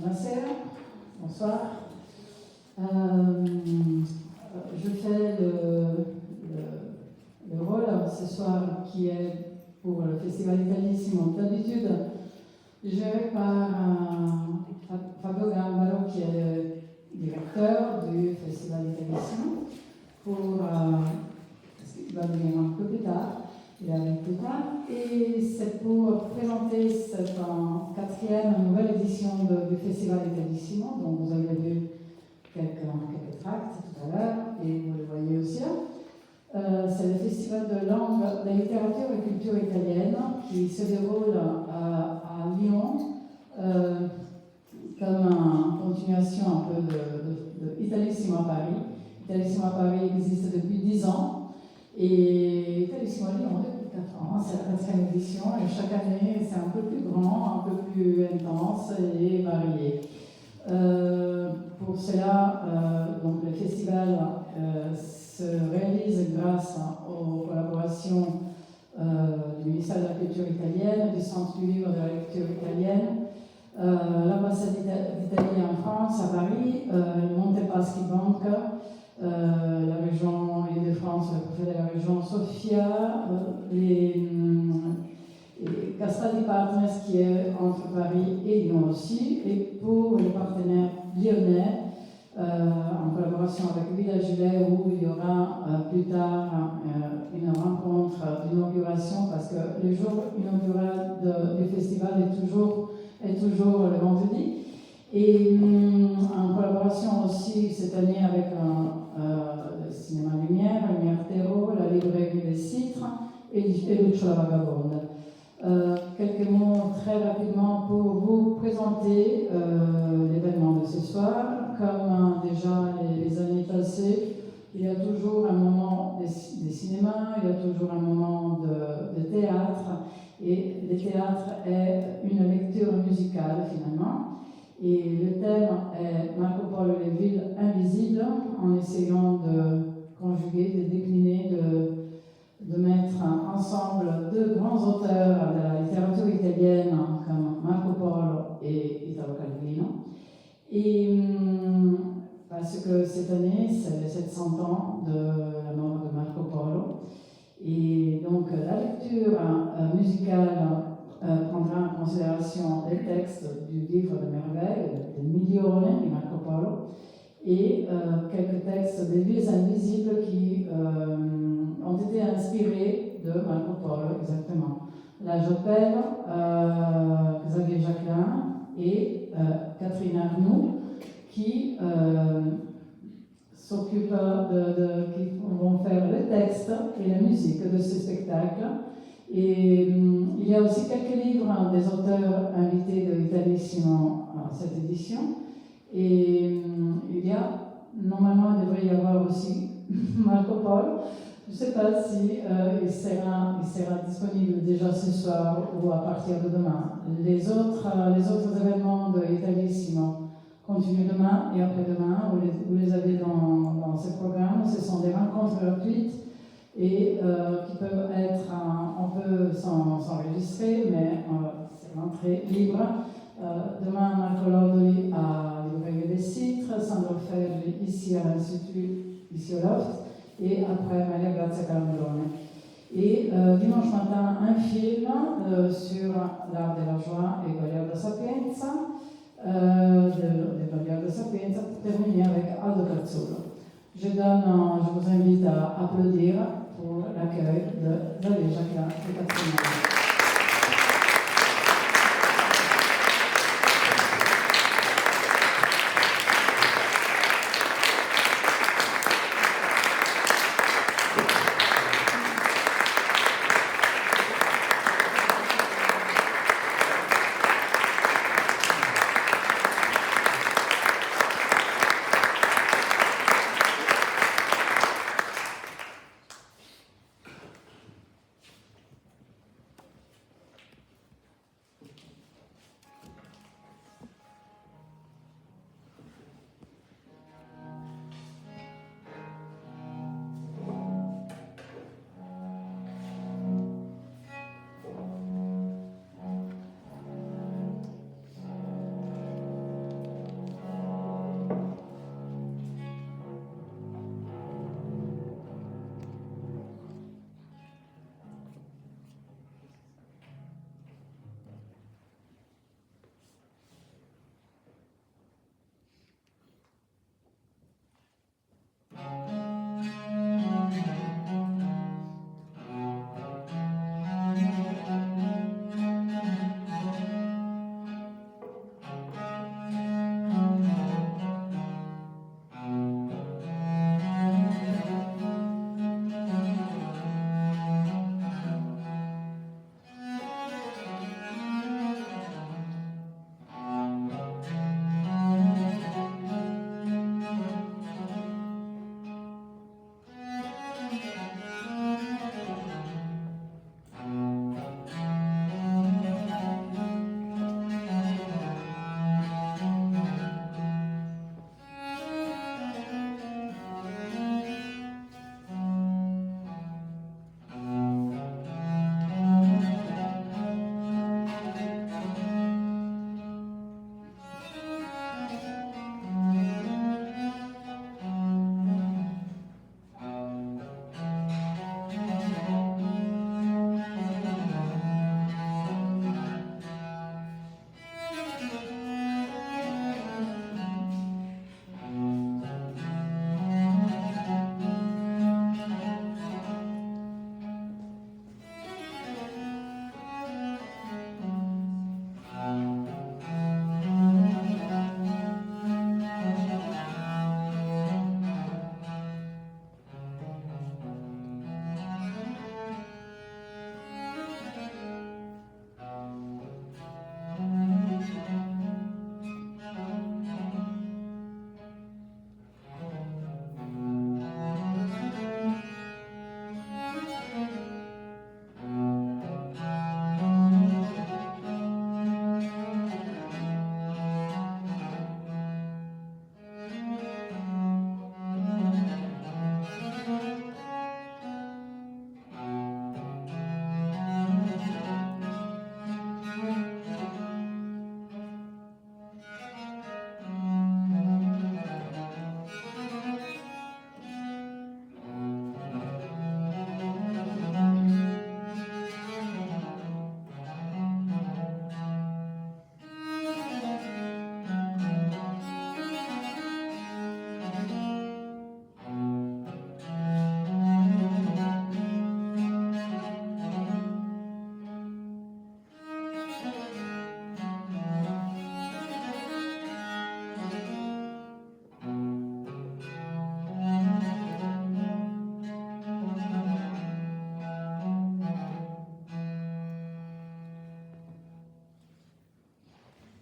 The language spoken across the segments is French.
Buonasera, bonsoir. Je fais le rôle ce soir qui est pour le Festival Italissimo. D'habitude, géré par Fabio Gambaro, qui est le directeur du Festival Italissimo, parce qu'il va venir un peu plus tard. Il arrive plus tard, et c'est pour présenter cette quatrième nouvelle édition du Festival Italissimo, dont vous avez vu quelques tracts tout à l'heure, et vous le voyez aussi. C'est le Festival de langue, de littérature et culture italienne qui se déroule à Lyon, comme une continuation un peu de Italissimo à Paris. Italissimo à Paris existe depuis 10 ans. Et Italissimo à Lyon depuis 4 ans, c'est la 4e édition, et chaque année c'est un peu plus grand, un peu plus intense et varié. Pour cela, donc le festival se réalise grâce aux collaborations du ministère de la Culture italienne, du Centre du livre de la lecture italienne, l'ambassade d'Italie en France à Paris, Montepaschi Bank, la région Île-de-France, le préfet de la région Sofia, les Castadi Partners qui est entre Paris et Lyon aussi, et pour les partenaires lyonnais, en collaboration avec Villa Gilet, où il y aura plus tard une rencontre d'inauguration, parce que le jour inaugural du festival est toujours le vendredi. Et en collaboration aussi cette année avec le cinéma Lumière Terreau, la librairie des Citres et Lucio la Vagabonde. Quelques mots très rapidement pour vous présenter l'événement de ce soir. Comme déjà les années passées, il y a toujours un moment des cinémas, il y a toujours un moment de théâtre, et le théâtre est une lecture musicale finalement. Et le thème est Marco Polo, les villes invisibles, en essayant de conjuguer, de décliner, de mettre ensemble deux grands auteurs de la littérature italienne comme Marco Polo et Italo Calvino. Et parce que cette année, c'est les 700 ans de la mort de Marco Polo. Et donc la lecture musicale prendra en considération les textes du livre de merveilles, de Milione de Marco Polo, et quelques textes des villes invisibles qui ont été inspirés de Marco Polo, exactement. La Jopelle, Xavier Jacquelin et Catherine Arnoux, qui s'occupent qui vont faire le texte et la musique de ce spectacle. Et il y a aussi quelques livres des auteurs invités de Italissimo à cette édition. Et il y a, normalement, il devrait y avoir aussi Marco Polo. Je ne sais pas si il sera disponible déjà ce soir ou à partir de demain. Les autres événements de Italissimo continuent demain et après-demain. Vous les avez dans ce programme. Ce sont des rencontres gratuites et qui peuvent être, on peut s'enregistrer, mais c'est l'entrée libre. Demain, Marco Lordoli à Librairie des Citres, Sandro Ferri ici à l'Institut, ici au Loft, et après Maria Grazia Carmelone. Et dimanche matin, un film sur l'art de la joie et Goliardo Sapienza, de Goliardo Sapienza, pour terminer avec Aldo Cazzullo. Je vous invite à applaudir pour l'accueil de Xavier Jacquelin et Catherine Arnoux.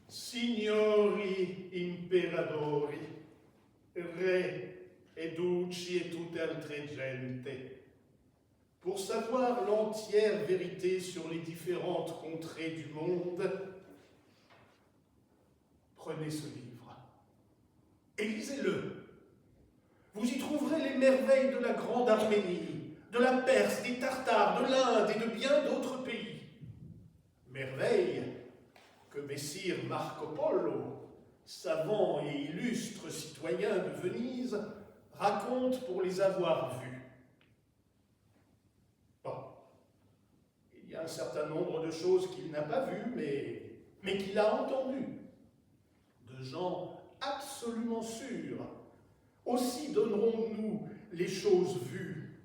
Signori imperadori, re e duci et toute altre gente, pour savoir l'entière vérité sur les différentes contrées du monde, prenez ce livre et lisez-le. Vous y trouverez les merveilles de la Grande Arménie, de la Perse, des Tartares, de l'Inde et de bien d'autres pays. Merveilles que Messire Marco Polo, savant et illustre citoyen de Venise, raconte pour les avoir vus. Bon, il y a un certain nombre de choses qu'il n'a pas vues, mais qu'il a entendues, de gens absolument sûrs. Aussi donnerons-nous les choses vues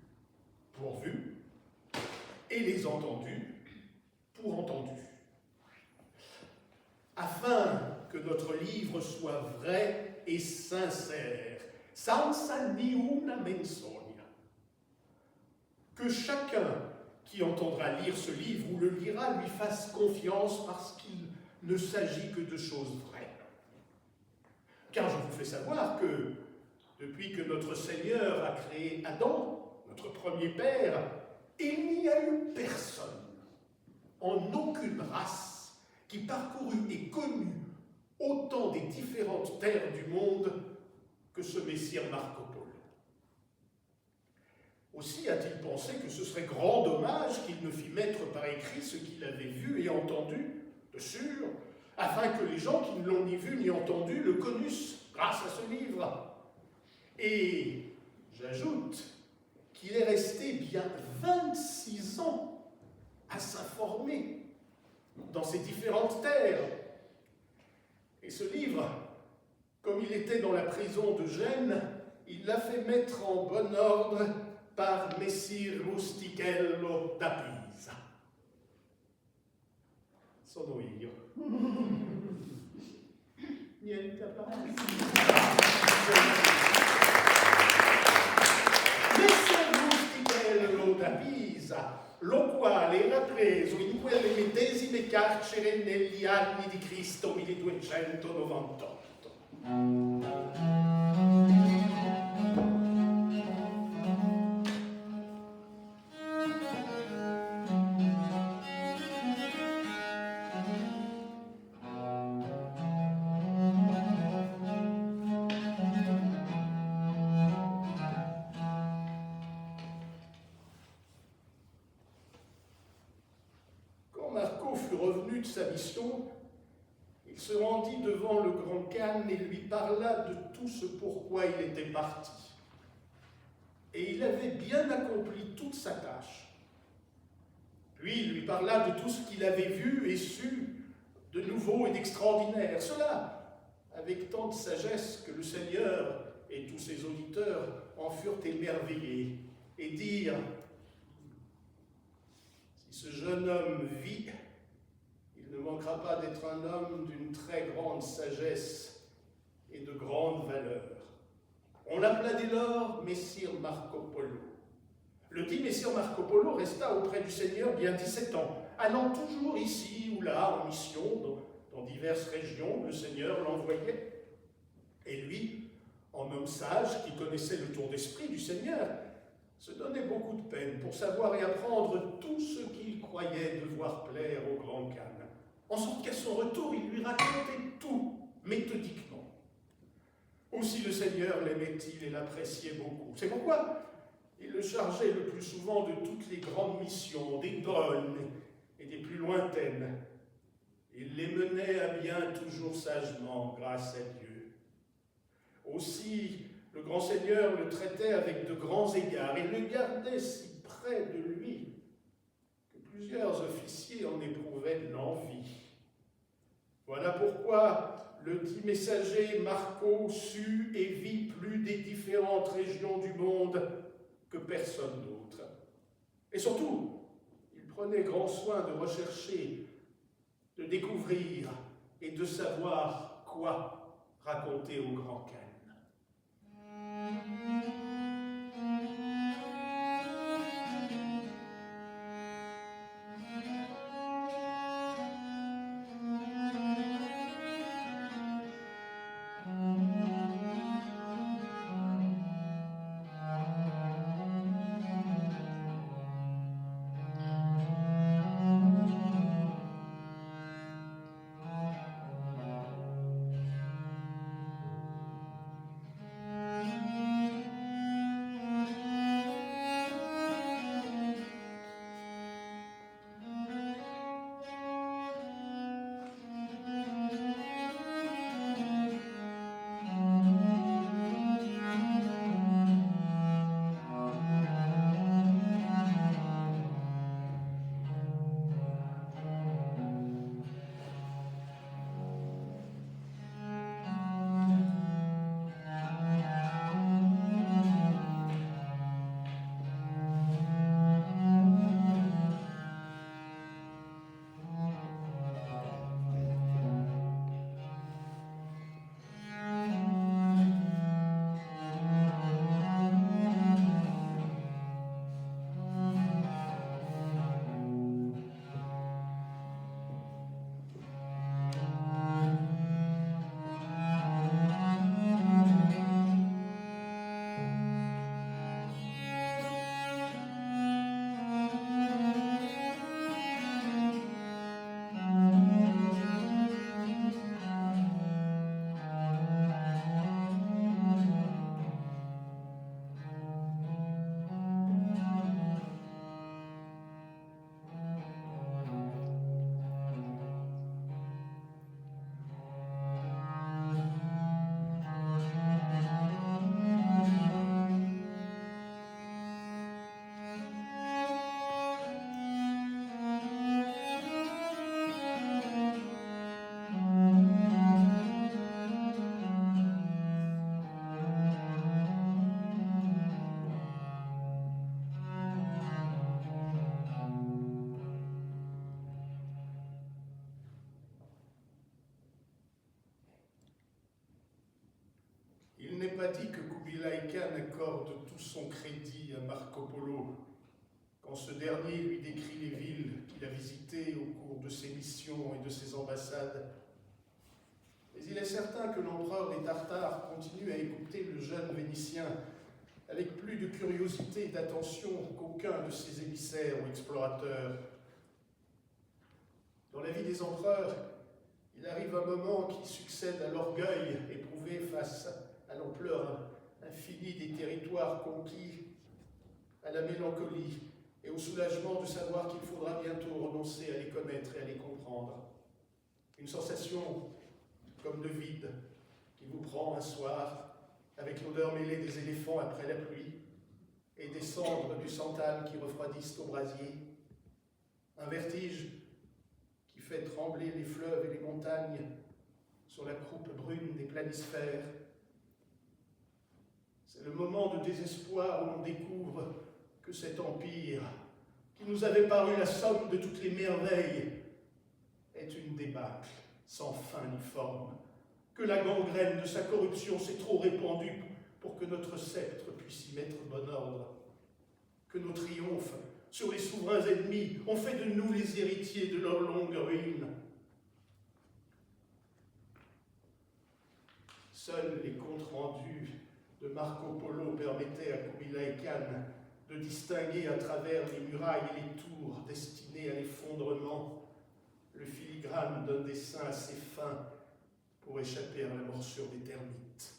pour vues et les entendues pour entendues, afin que notre livre soit vrai et sincère, senza niuna menzogna. Que chacun qui entendra lire ce livre ou le lira lui fasse confiance parce qu'il ne s'agit que de choses vraies. Car je vous fais savoir que depuis que notre Seigneur a créé Adam, notre premier père, il n'y a eu personne, en aucune race, qui parcourut et connut autant des différentes terres du monde que ce Messire Marco Polo. Aussi a-t-il pensé que ce serait grand dommage qu'il ne fît mettre par écrit ce qu'il avait vu et entendu, de sûr, afin que les gens qui ne l'ont ni vu ni entendu le connussent grâce à ce livre. Et j'ajoute qu'il est resté bien 26 ans à s'informer dans ces différentes terres. Et ce livre, comme il était dans la prison de Gênes, il l'a fait mettre en bon ordre par Messire Rustichello da Pisa. Sono io. Niente a parte. Messer Rustichello da Pisa, lo quale era preso in quelle medesime carcere negli anni di Cristo 1298. Sa mission, il se rendit devant le grand Khan et lui parla de tout ce pourquoi il était parti. Et il avait bien accompli toute sa tâche. Puis il lui parla de tout ce qu'il avait vu et su de nouveau et d'extraordinaire. Cela avec tant de sagesse que le Seigneur et tous ses auditeurs en furent émerveillés et dirent: si ce jeune homme vit, il ne manquera pas d'être un homme d'une très grande sagesse et de grande valeur. On l'appela dès lors Messire Marco Polo. Le dit Messire Marco Polo resta auprès du Seigneur bien 17 ans, allant toujours ici ou là en mission dans diverses régions où le Seigneur l'envoyait. Et lui, en homme sage qui connaissait le tour d'esprit du Seigneur, se donnait beaucoup de peine pour savoir et apprendre tout ce qu'il croyait devoir plaire au grand Khan. En sorte qu'à son retour, il lui racontait tout, méthodiquement. Aussi le Seigneur l'aimait-il et l'appréciait beaucoup. C'est pourquoi il le chargeait le plus souvent de toutes les grandes missions, des bonnes et des plus lointaines. Il les menait à bien toujours sagement, grâce à Dieu. Aussi, le grand Seigneur le traitait avec de grands égards et le gardait si près de lui que plusieurs officiers en éprouvaient de l'envie. Voilà pourquoi le dit messager Marco sut et vit plus des différentes régions du monde que personne d'autre. Et surtout, il prenait grand soin de rechercher, de découvrir et de savoir quoi raconter au grand Khan. n'est pas dit que Kubilai Khan accorde tout son crédit à Marco Polo quand ce dernier lui décrit les villes qu'il a visitées au cours de ses missions et de ses ambassades. Mais il est certain que l'empereur des Tartares continue à écouter le jeune Vénitien avec plus de curiosité et d'attention qu'aucun de ses émissaires ou explorateurs. Dans la vie des empereurs, il arrive un moment qui succède à l'orgueil éprouvé face à l'ampleur infinie des territoires conquis, à la mélancolie et au soulagement de savoir qu'il faudra bientôt renoncer à les connaître et à les comprendre. Une sensation comme de vide qui vous prend un soir avec l'odeur mêlée des éléphants après la pluie et des cendres du santal qui refroidissent au brasier. Un vertige qui fait trembler les fleuves et les montagnes sur la croupe brune des planisphères. C'est le moment de désespoir où l'on découvre que cet empire, qui nous avait paru la somme de toutes les merveilles, est une débâcle sans fin ni forme, que la gangrène de sa corruption s'est trop répandue pour que notre sceptre puisse y mettre bon ordre, que nos triomphes sur les souverains ennemis ont fait de nous les héritiers de leur longue ruine. Seuls les comptes rendus de Marco Polo permettaient à Kubilai Khan de distinguer à travers les murailles et les tours destinées à l'effondrement le filigrane d'un dessin assez fin pour échapper à la morsure des termites.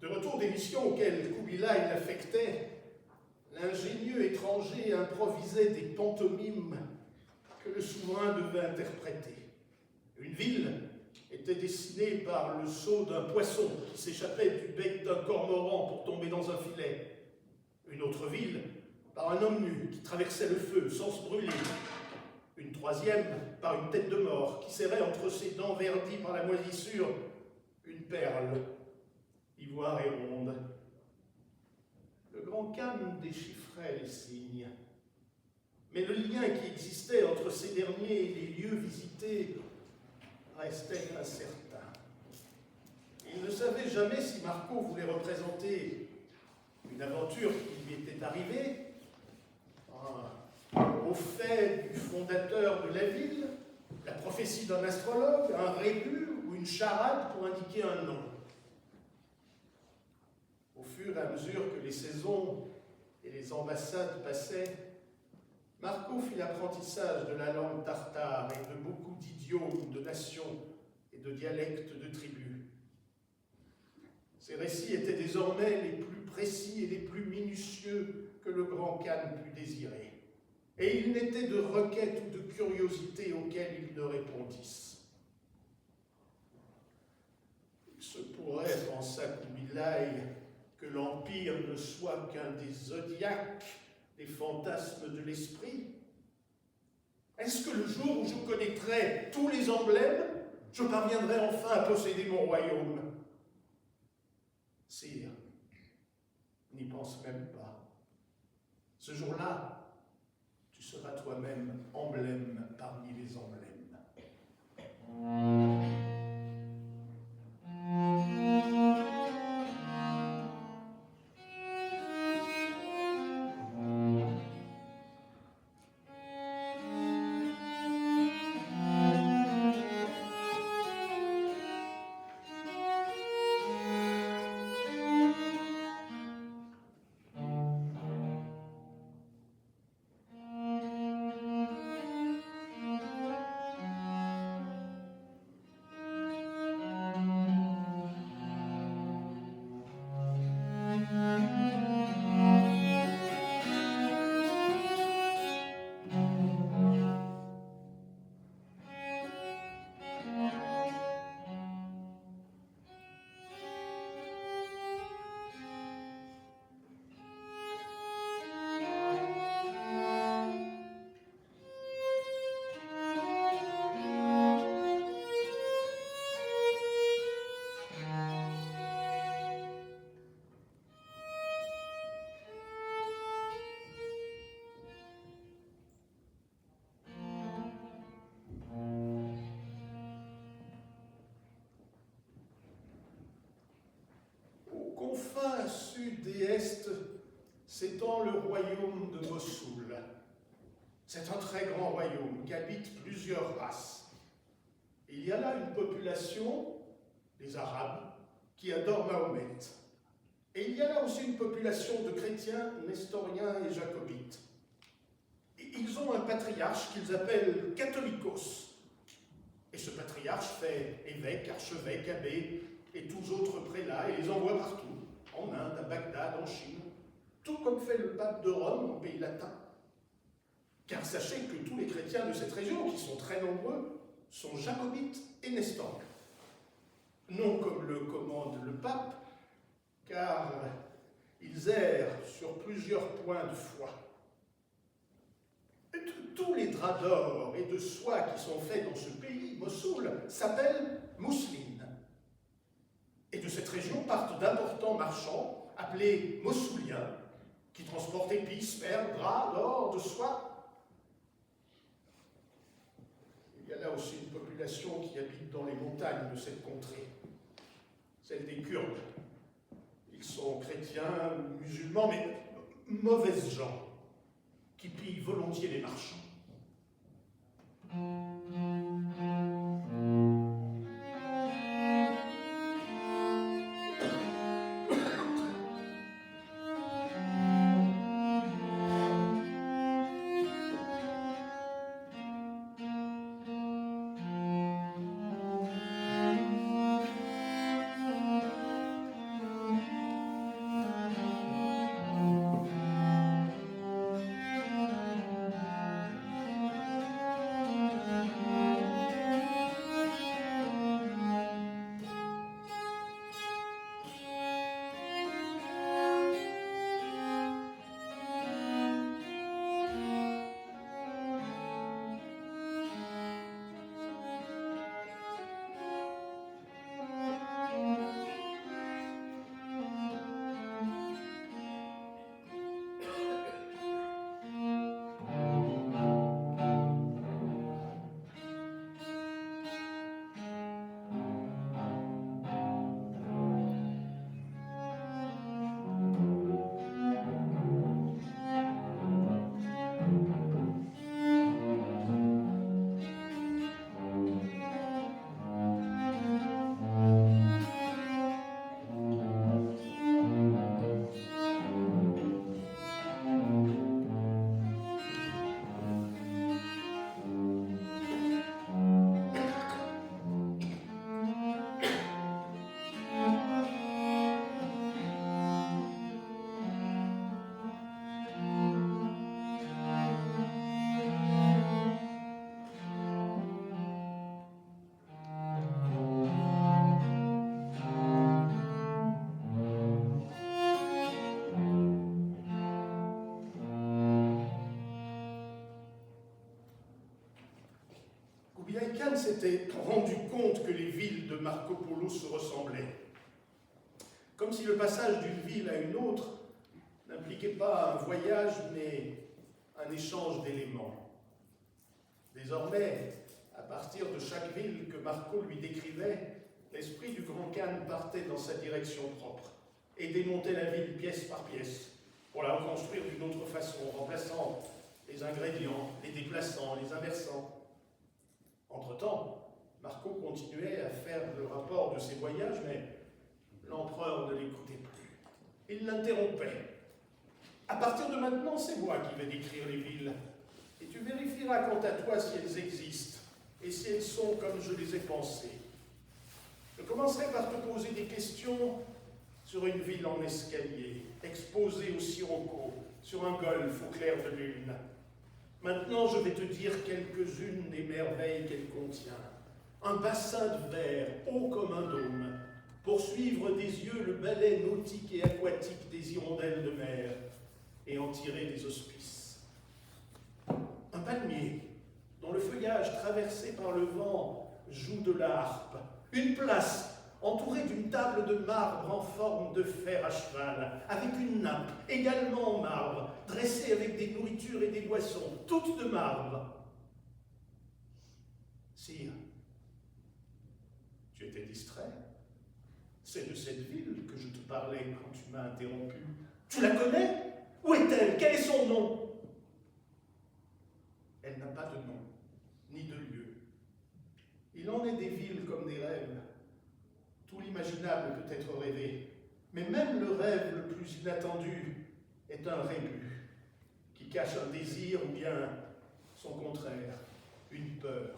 De retour des missions auxquelles Kubilai l'affectait, l'ingénieux étranger improvisait des pantomimes que le souverain devait interpréter. Une ville était dessinée par le saut d'un poisson qui s'échappait du bec d'un cormoran pour tomber dans un filet. Une autre ville par un homme nu qui traversait le feu sans se brûler. Une troisième par une tête de mort qui serrait entre ses dents verdies par la moisissure une perle, ivoire et ronde. Le grand Khan déchiffrait les signes, mais le lien qui existait entre ces derniers et les lieux visités restait incertain. Il ne savait jamais si Marco voulait représenter une aventure qui lui était arrivée, au fait du fondateur de la ville, la prophétie d'un astrologue, un rébut ou une charade pour indiquer un nom. Au fur et à mesure que les saisons et les ambassades passaient, Marco fit l'apprentissage de la langue tartare et de beaucoup d'idiomes, de nations et de dialectes de tribus. Ces récits étaient désormais les plus précis et les plus minutieux que le grand Khan pût désirer. Et il n'était de requête ou de curiosité auxquelles il ne répondisse. Il se pourrait, pensa Kubilai, que l'Empire ne soit qu'un des zodiaques, des fantasmes de l'esprit. Est-ce que le jour où je connaîtrai tous les emblèmes, je parviendrai enfin à posséder mon royaume? Sire, n'y pense même pas. Ce jour-là, tu seras toi-même emblème parmi les emblèmes. sud et est s'étend le royaume de Mossoul. C'est un très grand royaume qui habite plusieurs races. Il y a là une population, les Arabes, qui adorent Mahomet. Et il y a là aussi une population de chrétiens, nestoriens et jacobites. Et ils ont un patriarche qu'ils appellent Catholicos. Et ce patriarche fait évêque, archevêque, abbé et tous autres prélats et les envoie partout, en Inde, à Bagdad, en Chine, tout comme fait le pape de Rome en pays latin. Car sachez que tous les chrétiens de cette région, qui sont très nombreux, sont jacobites et nestoriens. Non comme le commande le pape, car ils errent sur plusieurs points de foi. Tous les draps d'or et de soie qui sont faits dans ce pays, Mossoul, s'appellent mousseline. Et de cette région partent d'importants marchands, appelés mossouliens, qui transportent épices, perles, draps, d'or, de soie. Il y a là aussi une population qui habite dans les montagnes de cette contrée, celle des Kurdes. Ils sont chrétiens, musulmans, mais mauvaises gens, qui pillent volontiers les marchands. Kublai Khan s'était rendu compte que les villes de Marco Polo se ressemblaient. Comme si le passage d'une ville à une autre n'impliquait pas un voyage, mais un échange d'éléments. Désormais, à partir de chaque ville que Marco lui décrivait, l'esprit du grand Khan partait dans sa direction propre et démontait la ville pièce par pièce pour la reconstruire d'une autre façon, remplaçant les ingrédients, les déplaçant, les inversant. Entre-temps, Marco continuait à faire le rapport de ses voyages, mais l'empereur ne l'écoutait plus. Il l'interrompait. À partir de maintenant, c'est moi qui vais décrire les villes. Et tu vérifieras quant à toi si elles existent et si elles sont comme je les ai pensées. Je commencerai par te poser des questions sur une ville en escalier, exposée au sirocco, sur un golfe au clair de lune. Maintenant, je vais te dire quelques-unes des merveilles qu'elle contient. Un bassin de verre, haut comme un dôme, pour suivre des yeux le balai nautique et aquatique des hirondelles de mer et en tirer des auspices. Un palmier, dont le feuillage traversé par le vent joue de la harpe. Une place entourée d'une table de marbre en forme de fer à cheval, avec une nappe également en marbre, dressée avec des nourritures et des boissons, toutes de marbre. Sire, tu étais distrait? C'est de cette ville que je te parlais quand tu m'as interrompu. Tu la connais? Où est-elle? Quel est son nom? Elle n'a pas de nom, ni de lieu. Il en est des villes comme des rêves. Tout l'imaginable peut être rêvé, mais même le rêve le plus inattendu est un rébut qui cache un désir ou bien son contraire, une peur.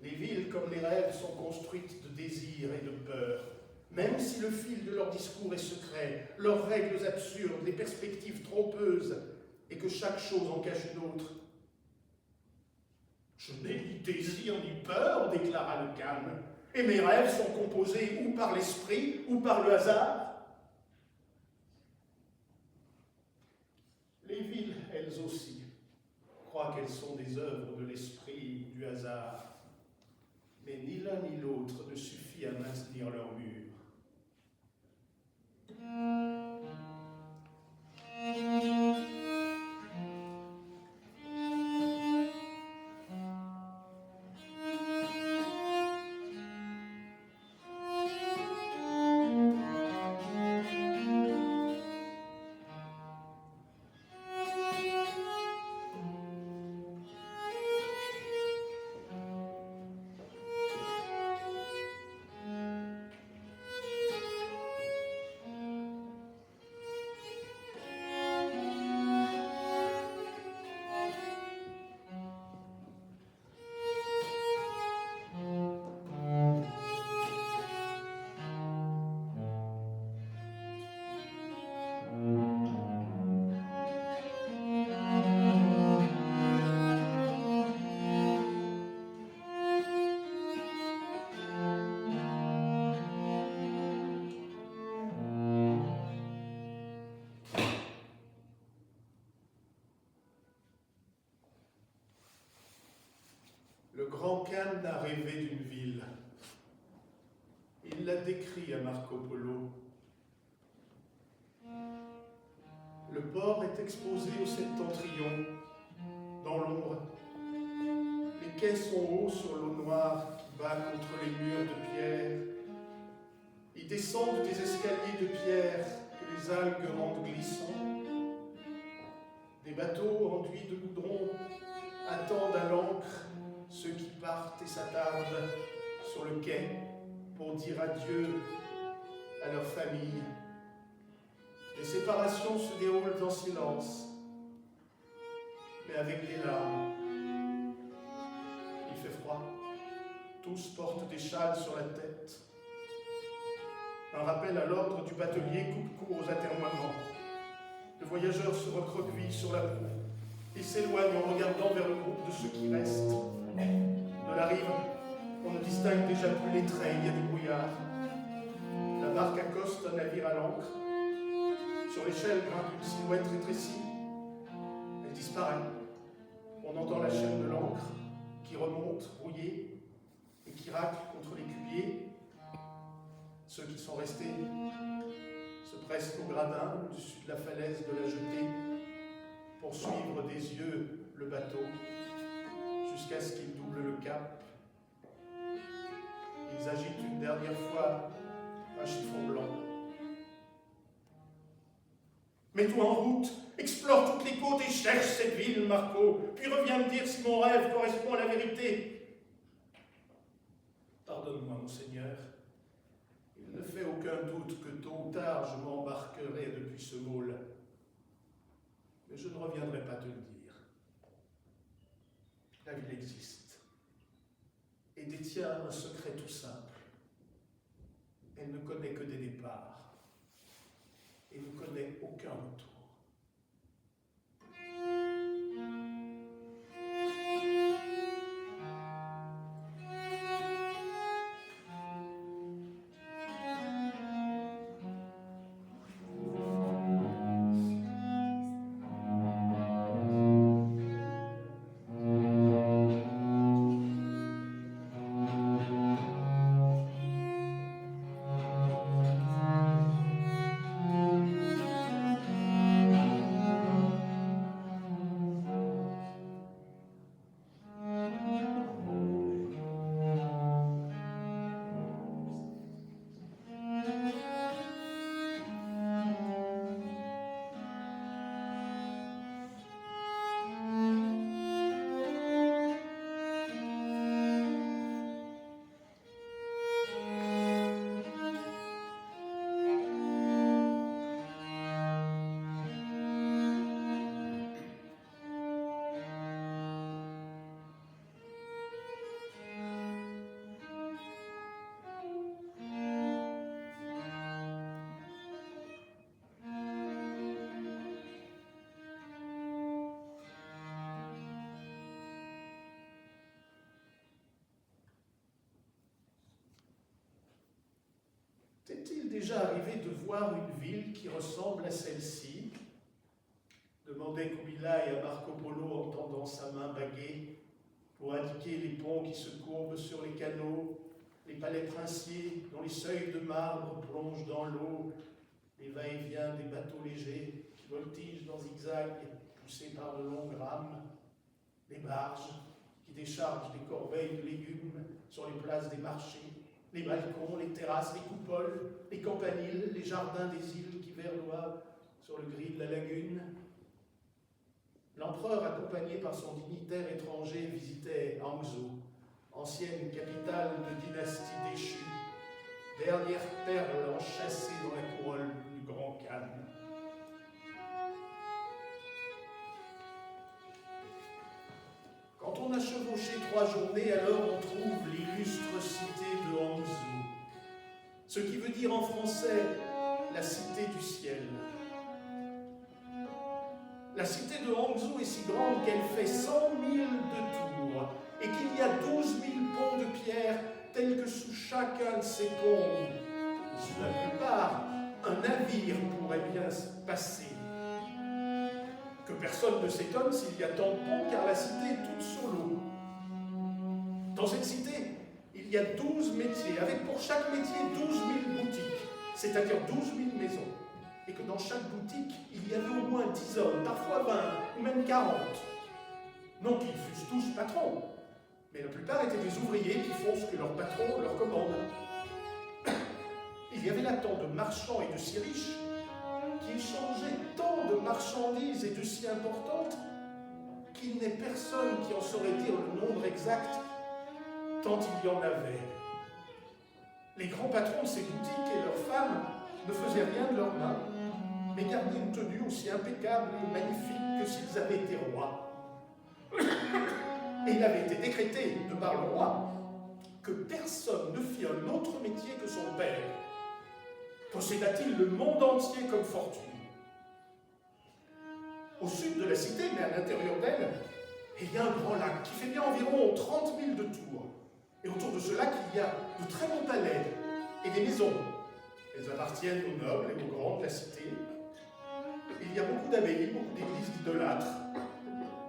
Les villes comme les rêves sont construites de désir et de peur, même si le fil de leur discours est secret, leurs règles absurdes, les perspectives trompeuses, et que chaque chose en cache une autre. Je n'ai ni désir ni peur, déclara le calme, et mes rêves sont composés ou par l'esprit ou par le hasard. Les villes, elles aussi, croient qu'elles sont des œuvres de l'esprit ou du hasard, mais ni l'un ni l'autre ne suffit à maintenir leur mur. Le grand Khan a rêvé d'une ville. Il l'a décrit à Marco Polo. Le port est exposé au septentrion, dans l'ombre. Les quais sont hauts sur l'eau noire qui bat contre les murs de pierre. Ils descendent des escaliers de pierre que les algues rendent glissants. Des bateaux enduits de goudron attendent à l'ancre ceux qui partent et s'attardent sur le quai pour dire adieu à leur famille. Les séparations se déroulent en silence, mais avec des larmes. Il fait froid. Tous portent des châles sur la tête. Un rappel à l'ordre du batelier coupe court aux atermoiements. Le voyageur se recroqueville sur la proue. Il s'éloigne en regardant vers le groupe de ceux qui restent. De la rive, on ne distingue déjà plus les traits, il y a du brouillard. La barque accoste un navire à l'ancre. Sur l'échelle grimpe une silhouette rétrécie. Elle disparaît. On entend la chaîne de l'ancre qui remonte, rouillée, et qui racle contre l'écubier. Ceux qui sont restés se pressent au gradin au-dessus de la falaise de la jetée pour suivre des yeux le bateau jusqu'à ce qu'il double le cap. Ils agitent une dernière fois un chiffon blanc. Mets-toi en route, explore toutes les côtes et cherche cette ville, Marco, puis reviens me dire si mon rêve correspond à la vérité. Pardonne-moi, monseigneur. Il ne fait aucun doute que tôt ou tard je m'embarquerai depuis ce môle. Mais je ne reviendrai pas te le dire. La ville existe et détient un secret tout simple. Elle ne connaît que des départs et ne connaît aucun retour. T'est-il déjà arrivé de voir une ville qui ressemble à celle-ci? Demandait Kubilai à Marco Polo en tendant sa main baguée pour indiquer les ponts qui se courbent sur les canaux, les palais princiers dont les seuils de marbre plongent dans l'eau, les va-et-vient des bateaux légers qui voltigent dans zigzag, poussés par de longues rames, les barges qui déchargent des corbeilles de légumes sur les places des marchés, les balcons, les terrasses, les coupoles, les campaniles, les jardins des îles qui verdoient sur le gris de la lagune. L'empereur, accompagné par son dignitaire étranger, visitait Hangzhou, ancienne capitale de dynastie déchue, dernière perle enchâssée dans la couronne du Grand Khan. Quand on a chevauché 3 journées, alors on trouve l'illustre cité de Hangzhou, ce qui veut dire en français la cité du ciel. La cité de Hangzhou est si grande qu'elle fait 100 000 de tours et qu'il y a 12 000 ponts de pierre tels que sous chacun de ces ponts, sous la plupart, un navire pourrait bien se passer. Que personne ne s'étonne s'il y a tant de ponts car la cité est toute sur l'eau. Dans cette cité, il y a 12 métiers, avec pour chaque métier 12 000 boutiques, c'est-à-dire 12 000 maisons. Et que dans chaque boutique, il y avait au moins 10 hommes, parfois 20, ou même 40. Non qu'ils fussent tous patrons, mais la plupart étaient des ouvriers qui font ce que leur patron leur commande. Il y avait là tant de marchands et de si riches qui échangeaient tant de marchandises et de si importantes qu'il n'est personne qui en saurait dire le nombre exact, tant il y en avait. Les grands patrons de ces boutiques et leurs femmes ne faisaient rien de leurs mains, mais gardaient une tenue aussi impeccable et magnifique que s'ils avaient été rois. Et il avait été décrété, de par le roi, que personne ne fit un autre métier que son père. Posséda-t-il le monde entier comme fortune? Au sud de la cité, mais à l'intérieur d'elle, il y a un grand lac qui fait bien environ 30 000 de tours. Et autour de ce lac, il y a de très beaux palais et des maisons. Elles appartiennent aux nobles et aux grands de la cité. Il y a beaucoup d'abbayes, beaucoup d'églises d'idolâtres.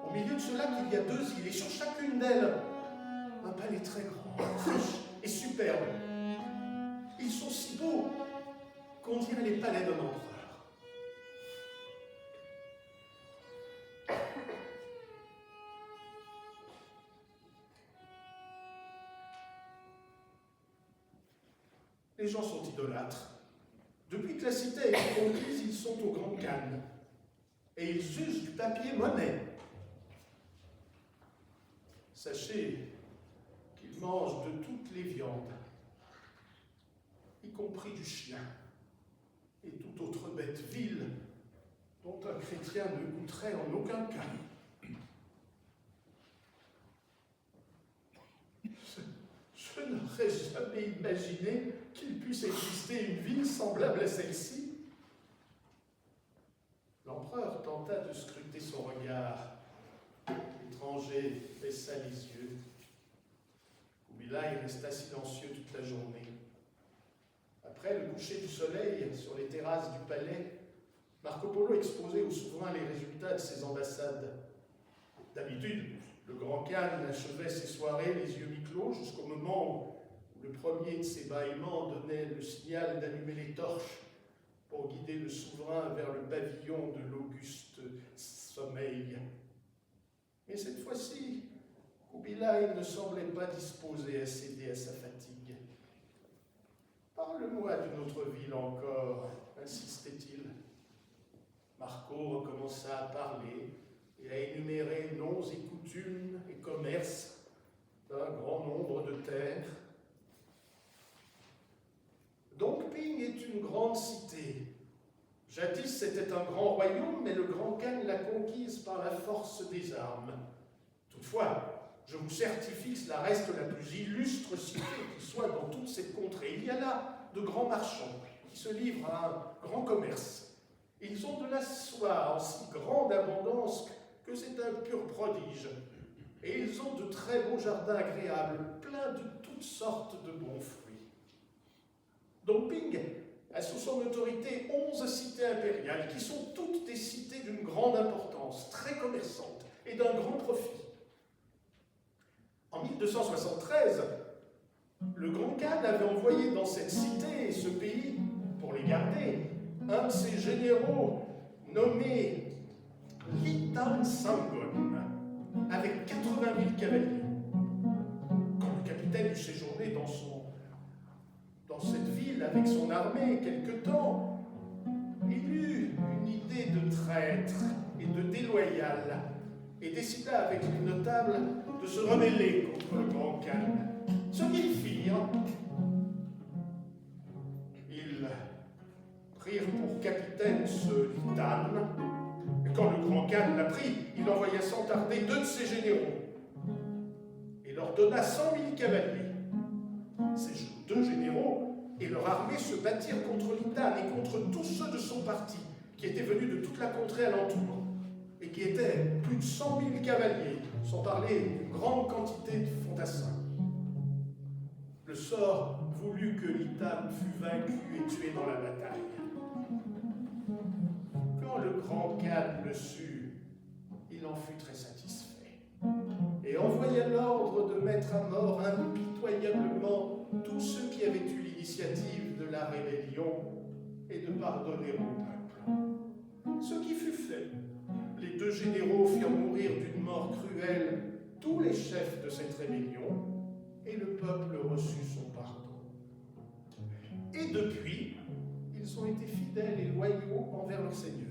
Au milieu de ce lac, il y a 2 îles, et sur chacune d'elles, un palais très grand, riche et superbe. Ils sont si beaux qu'on dirait les palais d'un empereur. Les gens sont idolâtres. Depuis que la cité a été conquise, ils sont au Grand Khan. Et ils usent du papier monnaie. Sachez qu'ils mangent de toutes les viandes, y compris du chien et toute autre bête vile dont un chrétien ne goûterait en aucun cas. Je n'aurais jamais imaginé qu'il puisse exister une ville semblable à celle-ci. L'empereur tenta de scruter son regard. L'étranger baissa les yeux. Kubilai resta silencieux toute la journée. Après le coucher du soleil sur les terrasses du palais, Marco Polo exposait au souverain les résultats de ses ambassades. D'habitude, le Grand Khan achevait ses soirées les yeux mi-clos jusqu'au moment où le premier de ses bâillements donnait le signal d'allumer les torches pour guider le souverain vers le pavillon de l'auguste sommeil. Mais cette fois-ci, Kubilai ne semblait pas disposé à céder à sa fatigue. « Parle-moi d'une autre ville encore, » insistait-il. Marco recommença à parler et à énumérer noms et coutumes et commerces d'un grand nombre de terres. Dongping est une grande cité. Jadis, c'était un grand royaume, mais le Grand Khan l'a conquise par la force des armes. Toutefois, je vous certifie que cela reste la plus illustre cité qui soit dans toute cette contrée. Il y a là de grands marchands qui se livrent à un grand commerce. Ils ont de la soie en si grande abondance que c'est un pur prodige. Et ils ont de très beaux jardins agréables, pleins de toutes sortes de bons fruits. Dongping sous son autorité 11 cités impériales, qui sont toutes des cités d'une grande importance, très commerçantes et d'un grand profit. En 1273, le grand Khan avait envoyé dans cette cité et ce pays, pour les garder, un de ses généraux nommé Litan Sangon, avec 80 000 cavaliers. Quand le capitaine eut séjourné dans cette ville avec son armée quelque temps, il eut une idée de traître et de déloyal et décida avec les notables de se rebeller contre le grand Khan. Ce qu'ils firent, ils prirent pour capitaine ce Litan, et quand le grand Khan l'a pris, il envoya sans tarder 2 de ses généraux et leur donna 100 000 cavaliers. Ces 2 généraux et leur armée se battirent contre Litan et contre tous ceux de son parti qui étaient venus de toute la contrée alentour et qui étaient plus de 100 000 cavaliers, sans parler d'une grande quantité de fantassins. Le sort voulut que Litan fût vaincu et tué dans la bataille. Quand le grand Khan le sut, il en fut très satisfait et envoya l'ordre de mettre à mort impitoyablement tous ceux qui avaient eu l'initiative de la rébellion et de pardonner au peuple. Ce qui fut fait. Les 2 généraux firent mourir d'une mort cruelle tous les chefs de cette rébellion et le peuple reçut son pardon. Et depuis, ils ont été fidèles et loyaux envers leur Seigneur.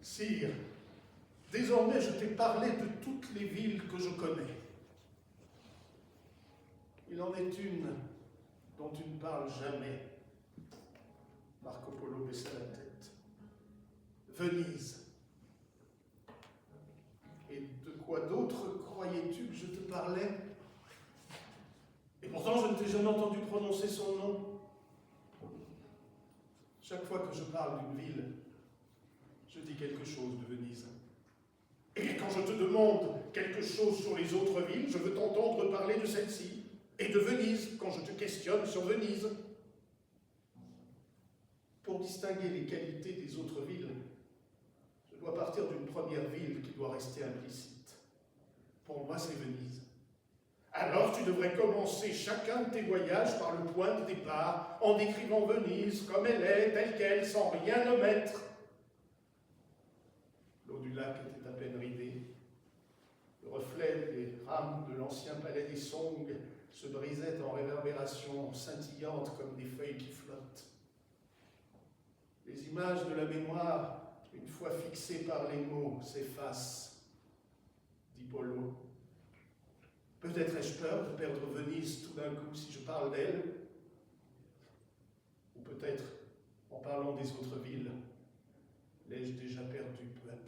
Sire, désormais je t'ai parlé de toutes les villes que je connais. Il en est une dont tu ne parles jamais. Marco Polo baissa la tête. Venise. Et de quoi d'autre croyais-tu que je te parlais? Et pourtant je ne t'ai jamais entendu prononcer son nom. Chaque fois que je parle d'une ville, je dis quelque chose de Venise. Et quand je te demande quelque chose sur les autres villes, je veux t'entendre parler de celle-ci et de Venise quand je te questionne sur Venise. Pour distinguer les qualités des autres villes, je dois partir d'une première ville qui doit rester implicite. Pour moi, c'est Venise. Alors tu devrais commencer chacun de tes voyages par le point de départ, en décrivant Venise comme elle est, telle qu'elle, sans rien omettre. L'eau du lac était à peine ridée. Le reflet des rames de l'ancien palais des Song se brisait en réverbérations scintillantes comme des feuilles qui flottent. Les images de la mémoire, une fois fixées par les mots, s'effacent, dit Polo. Peut-être ai-je peur de perdre Venise tout d'un coup si je parle d'elle, ou peut-être, en parlant des autres villes, l'ai-je déjà perdu peu à peu.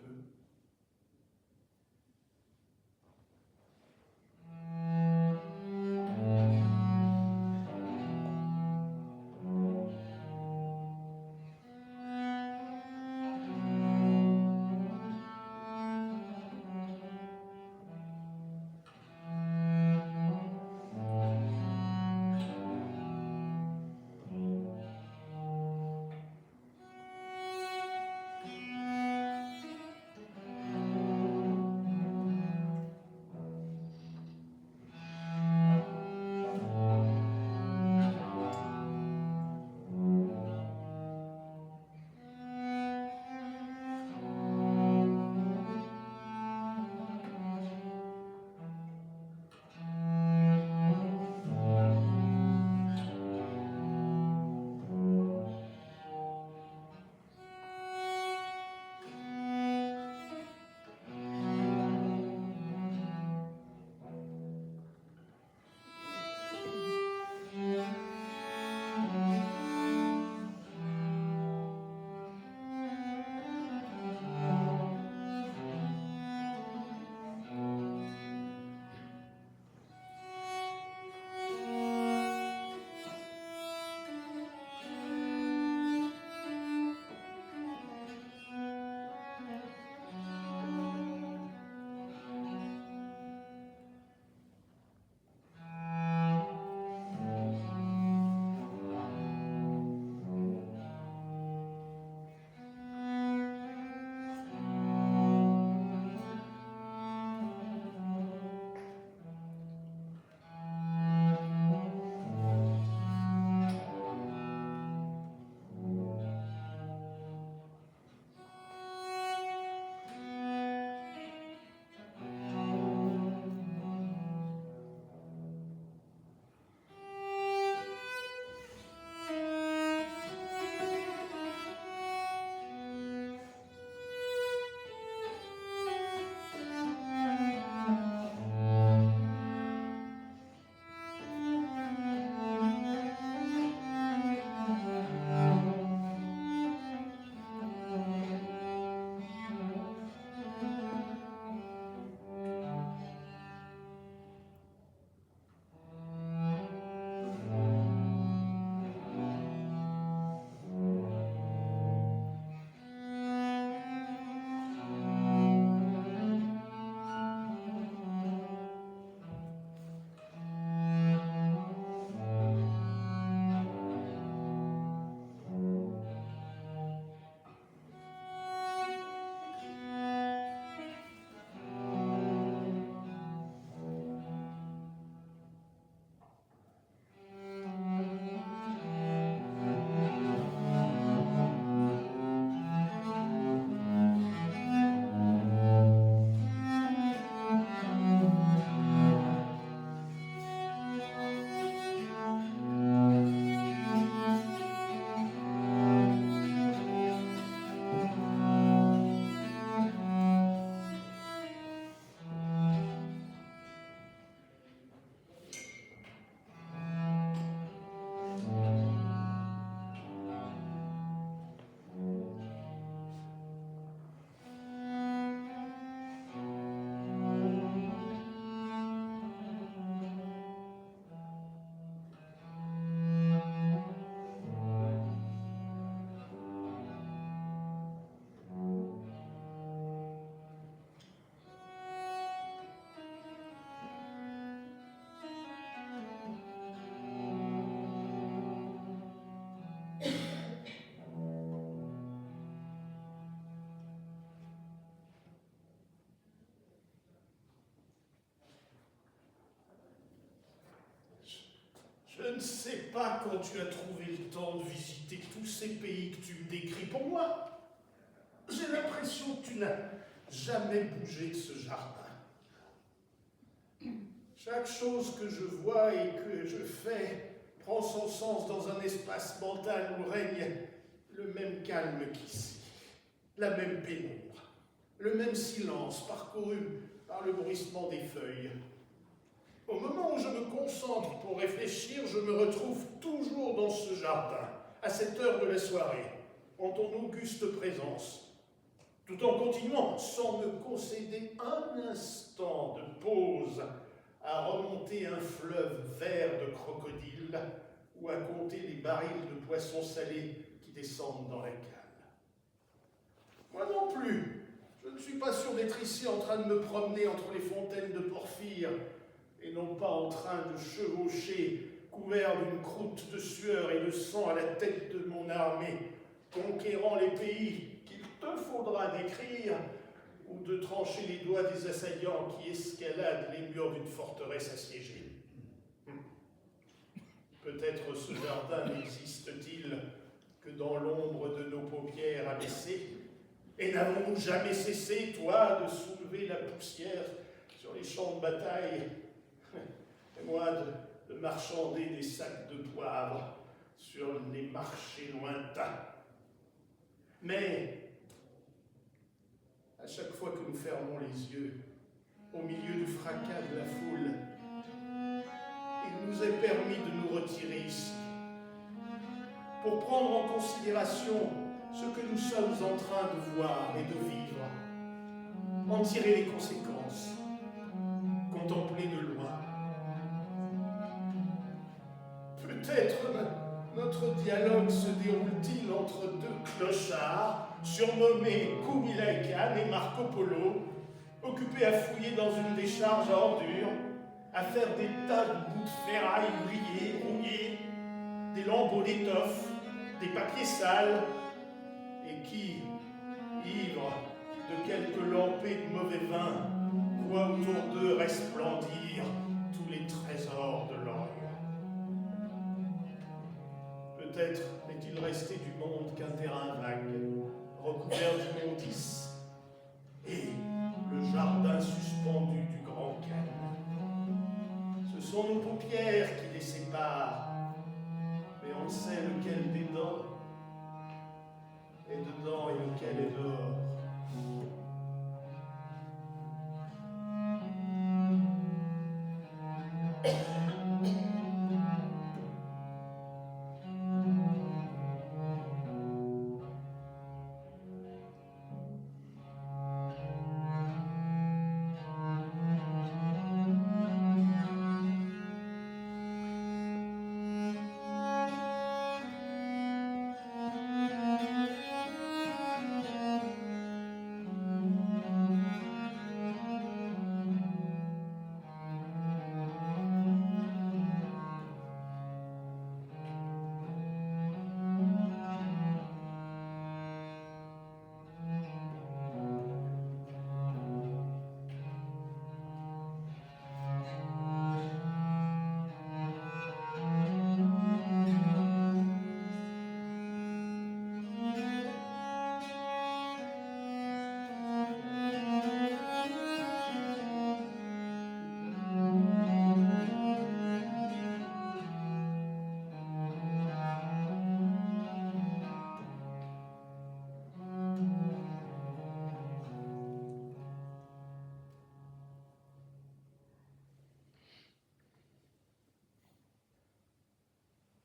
Je ne sais pas quand tu as trouvé le temps de visiter tous ces pays que tu me décris. Pour moi, j'ai l'impression que tu n'as jamais bougé de ce jardin. Chaque chose que je vois et que je fais prend son sens dans un espace mental où règne le même calme qu'ici, la même pénombre, le même silence parcouru par le bruissement des feuilles. Au moment où je me concentre pour réfléchir, je me retrouve toujours dans ce jardin, à cette heure de la soirée, en ton auguste présence, tout en continuant, sans me concéder un instant de pause, à remonter un fleuve vert de crocodiles ou à compter les barils de poissons salés qui descendent dans la cale. Moi non plus, je ne suis pas sûr d'être ici en train de me promener entre les fontaines de Porphyre et non pas en train de chevaucher, couvert d'une croûte de sueur et de sang à la tête de mon armée, conquérant les pays qu'il te faudra décrire, ou de trancher les doigts des assaillants qui escaladent les murs d'une forteresse assiégée. Peut-être ce jardin n'existe-t-il que dans l'ombre de nos paupières abaissées, et n'avons-nous jamais cessé, toi, de soulever la poussière sur les champs de bataille, et moi de marchander des sacs de poivre sur les marchés lointains. Mais à chaque fois que nous fermons les yeux, au milieu du fracas de la foule, il nous est permis de nous retirer ici, pour prendre en considération ce que nous sommes en train de voir et de vivre, en tirer les conséquences, contempler de loin. Peut-être notre dialogue se déroule-t-il entre deux clochards, surnommés Kubilai Khan et Marco Polo, occupés à fouiller dans une décharge à ordures, à faire des tas de bouts de ferraille brillés, rouillés, des lambeaux d'étoffe, des papiers sales, et qui, ivres de quelques lampées de mauvais vin, voient autour d'eux resplendir tous les trésors de l'Orient. Peut-être n'est-il resté du monde qu'un terrain vague, recouvert d'immondices, et le jardin suspendu du grand calme. Ce sont nos paupières qui les séparent, mais on sait lequel des dents est dedans et lequel est dehors.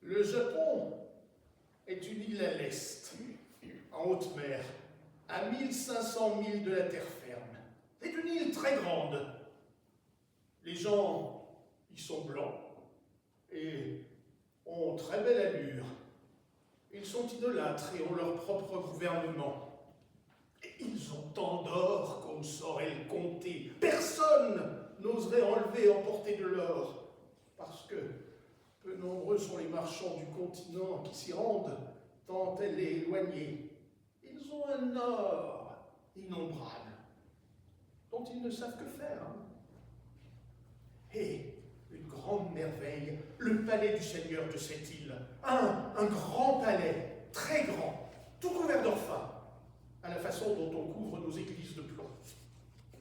Le Japon est une île à l'est, en haute mer, à 1500 milles de la terre ferme. C'est une île très grande. Les gens y sont blancs et ont très belle allure. Ils sont idolâtres et ont leur propre gouvernement. Et ils ont tant d'or qu'on ne saurait le compter. Personne n'oserait enlever et emporter de l'or, parce que peu nombreux sont les marchands du continent qui s'y rendent, tant elle est éloignée. Ils ont un or innombrable, dont ils ne savent que faire. Et une grande merveille, le palais du seigneur de cette île. Un grand palais, très grand, tout couvert d'or fin, à la façon dont on couvre nos églises de plomb.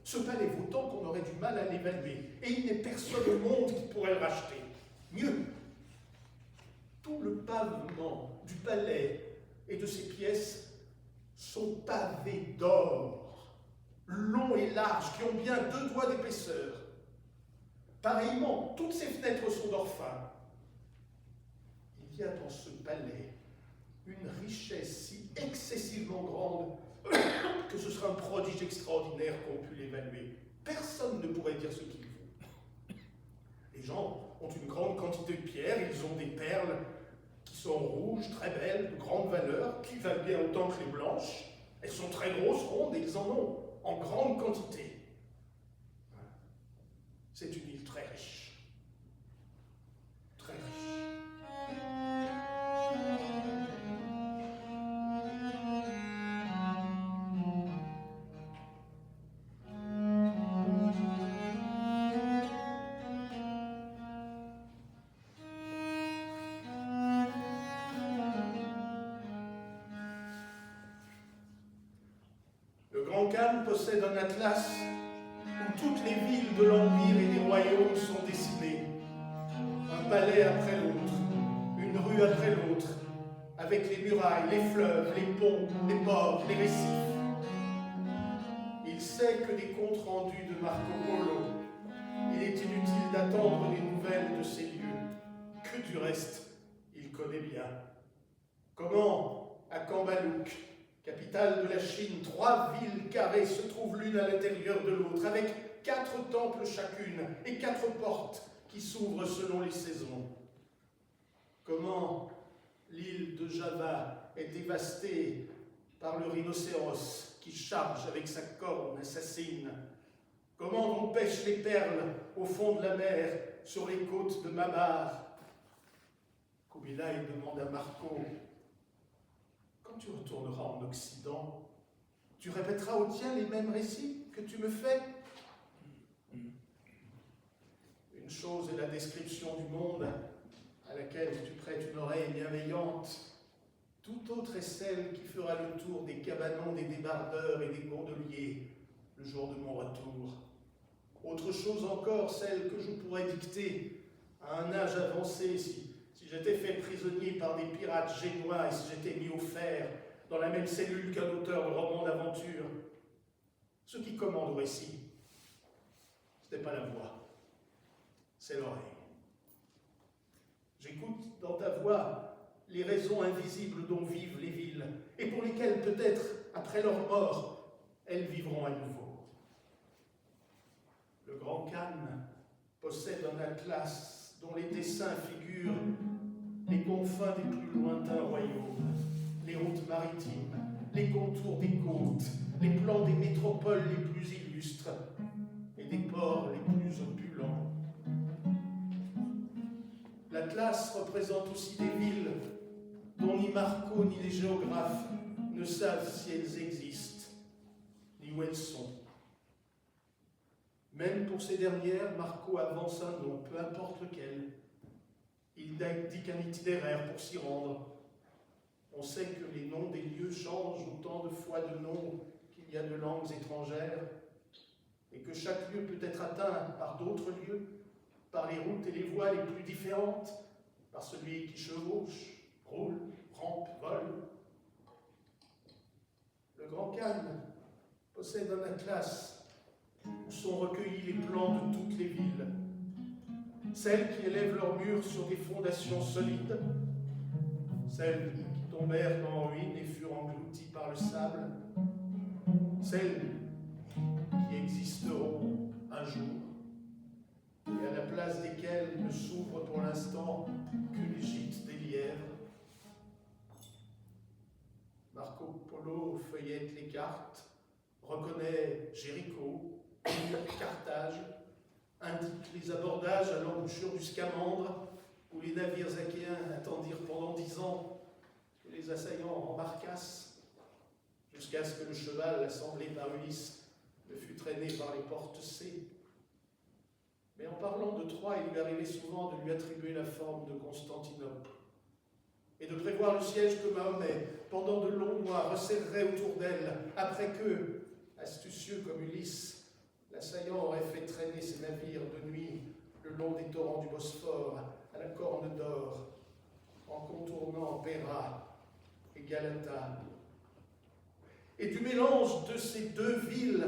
Ce palais vaut tant qu'on aurait du mal à l'évaluer, et il n'est personne au monde qui pourrait le racheter. Mieux, tout le pavement du palais et de ses pièces sont pavés d'or, longs et larges, qui ont bien 2 doigts d'épaisseur. Pareillement, toutes ces fenêtres sont d'or fin. Il y a dans ce palais une richesse si excessivement grande que ce sera un prodige extraordinaire qu'on pu l'évaluer. Personne ne pourrait dire ce qu'il vaut. Les gens ont une grande quantité de pierres, ils ont des perles qui sont rouges, très belles, de grande valeur, qui valent bien autant que les blanches. Elles sont très grosses, rondes, et ils en ont en grande quantité. C'est une île très riche. Très riche. Le Grand Khan possède un atlas où toutes les villes de l'Empire et des royaumes sont dessinées, un palais après l'autre, une rue après l'autre, avec les murailles, les fleuves, les ponts, les ports, les récifs. Il sait que des comptes rendus de Marco Polo, il est inutile d'attendre des nouvelles de ces lieux, que du reste, il connaît bien. Comment, à Cambaluc, capitale de la Chine, 3 villes carrées se trouvent l'une à l'intérieur de l'autre, avec 4 temples chacune et 4 portes qui s'ouvrent selon les saisons. Comment l'île de Java est dévastée par le rhinocéros qui charge avec sa corne assassine. Comment on pêche les perles au fond de la mer sur les côtes de Mamar. Kubilai demande à Marco: quand tu retourneras en Occident, tu répéteras au tien les mêmes récits que tu me fais? Une chose est la description du monde à laquelle tu prêtes une oreille bienveillante. Tout autre est celle qui fera le tour des cabanons des débardeurs et des gondoliers le jour de mon retour. Autre chose encore, celle que je pourrais dicter à un âge avancé si j'étais fait prisonnier par des pirates génois et si j'étais mis au fer dans la même cellule qu'un auteur de roman d'aventure. Ce qui commande au récit, ce n'est pas la voix, c'est l'oreille. J'écoute dans ta voix les raisons invisibles dont vivent les villes et pour lesquelles peut-être, après leur mort, elles vivront à nouveau. Le Grand Khan possède un atlas dont les dessins figurent les confins des plus lointains royaumes, les routes maritimes, les contours des côtes, les plans des métropoles les plus illustres et des ports les plus opulents. L'Atlas représente aussi des villes dont ni Marco ni les géographes ne savent si elles existent, ni où elles sont. Même pour ces dernières, Marco avance un nom, peu importe lequel. Il indique un itinéraire pour s'y rendre. On sait que les noms des lieux changent autant de fois de noms qu'il y a de langues étrangères, et que chaque lieu peut être atteint par d'autres lieux, par les routes et les voies les plus différentes, par celui qui chevauche, roule, rampe, vole. Le Grand Khan possède un atlas où sont recueillis les plans de toutes les villes, celles qui élèvent leurs murs sur des fondations solides, celles qui tombèrent en ruine et furent englouties par le sable, celles qui existeront un jour, et à la place desquelles ne s'ouvre pour l'instant que les gîtes des lièvres. Marco Polo feuillette les cartes, reconnaît Jéricho, Carthage, indique les abordages à l'embouchure du Scamandre, où les navires achéens attendirent pendant 10 ans que les assaillants embarquassent, jusqu'à ce que le cheval assemblé par Ulysse ne fût traîné par les portes C. Mais en parlant de Troie, il lui arrivait souvent de lui attribuer la forme de Constantinople et de prévoir le siège que Mahomet, pendant de longs mois, resserrerait autour d'elle, après que, astucieux comme Ulysse, l'assaillant aurait fait traîner ses navires de nuit le long des torrents du Bosphore à la Corne d'Or, en contournant Péra et Galata. Et du mélange de ces deux villes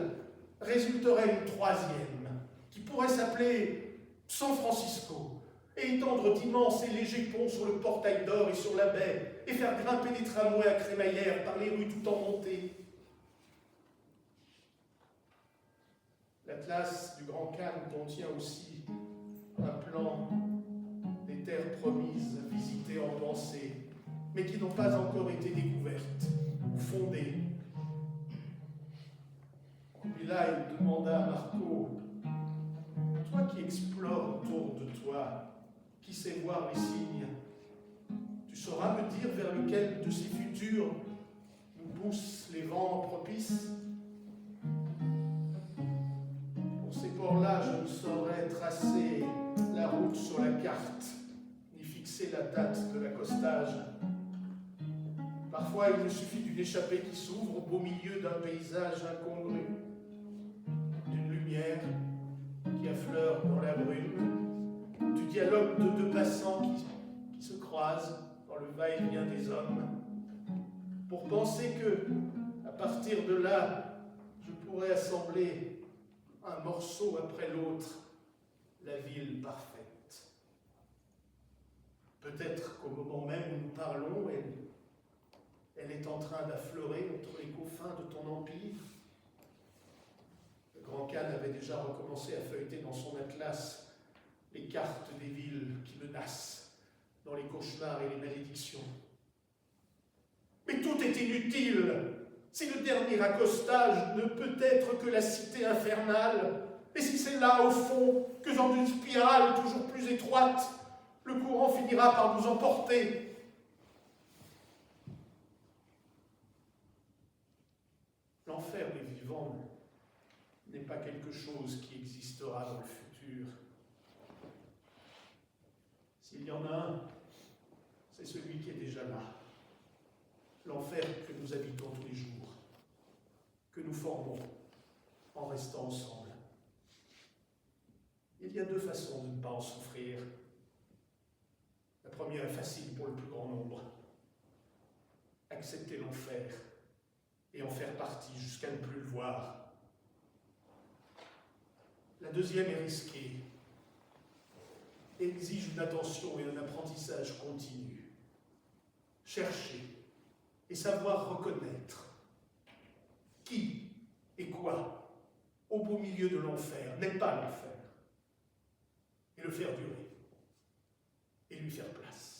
résulterait une troisième, qui pourrait s'appeler San Francisco, et étendre d'immenses et légers ponts sur le portail d'or et sur la baie, et faire grimper les tramways à crémaillère par les rues tout en montée. L'Atlas du Grand Khan contient aussi un plan des terres promises, visitées en pensée, mais qui n'ont pas encore été découvertes ou fondées. Et là, il demanda à Marco, toi qui explores autour de toi, qui sais voir les signes, tu sauras me dire vers lequel de ces futurs nous poussent les vents propices? Pour ces ports-là, je ne saurais tracer la route sur la carte, ni fixer la date de l'accostage. Parfois, il me suffit d'une échappée qui s'ouvre au beau milieu d'un paysage incongru, d'une lumière qui affleure dans la brume, du dialogue de deux passants qui se croisent dans le va-et-vient des hommes, pour penser que, à partir de là, je pourrais assembler un morceau après l'autre, la ville parfaite. Peut-être qu'au moment même où nous parlons, elle est en train d'affleurer entre les confins de ton empire. Le Grand Khan avait déjà recommencé à feuilleter dans son atlas les cartes des villes qui menacent dans les cauchemars et les malédictions. Mais tout est inutile. Si le dernier accostage ne peut être que la cité infernale, et si c'est là, au fond, que dans une spirale toujours plus étroite, le courant finira par nous emporter. L'enfer des vivants n'est pas quelque chose qui existera dans le futur. S'il y en a un, c'est celui qui est déjà là. L'enfer que nous habitons tous les jours, que nous formons en restant ensemble. Il y a deux façons de ne pas en souffrir. La première est facile pour le plus grand nombre. Accepter l'enfer et en faire partie jusqu'à ne plus le voir. La deuxième est risquée et exige une attention et un apprentissage continu. Chercher et savoir reconnaître qui et quoi, au beau milieu de l'enfer, n'est pas l'enfer, et le faire durer, et lui faire place.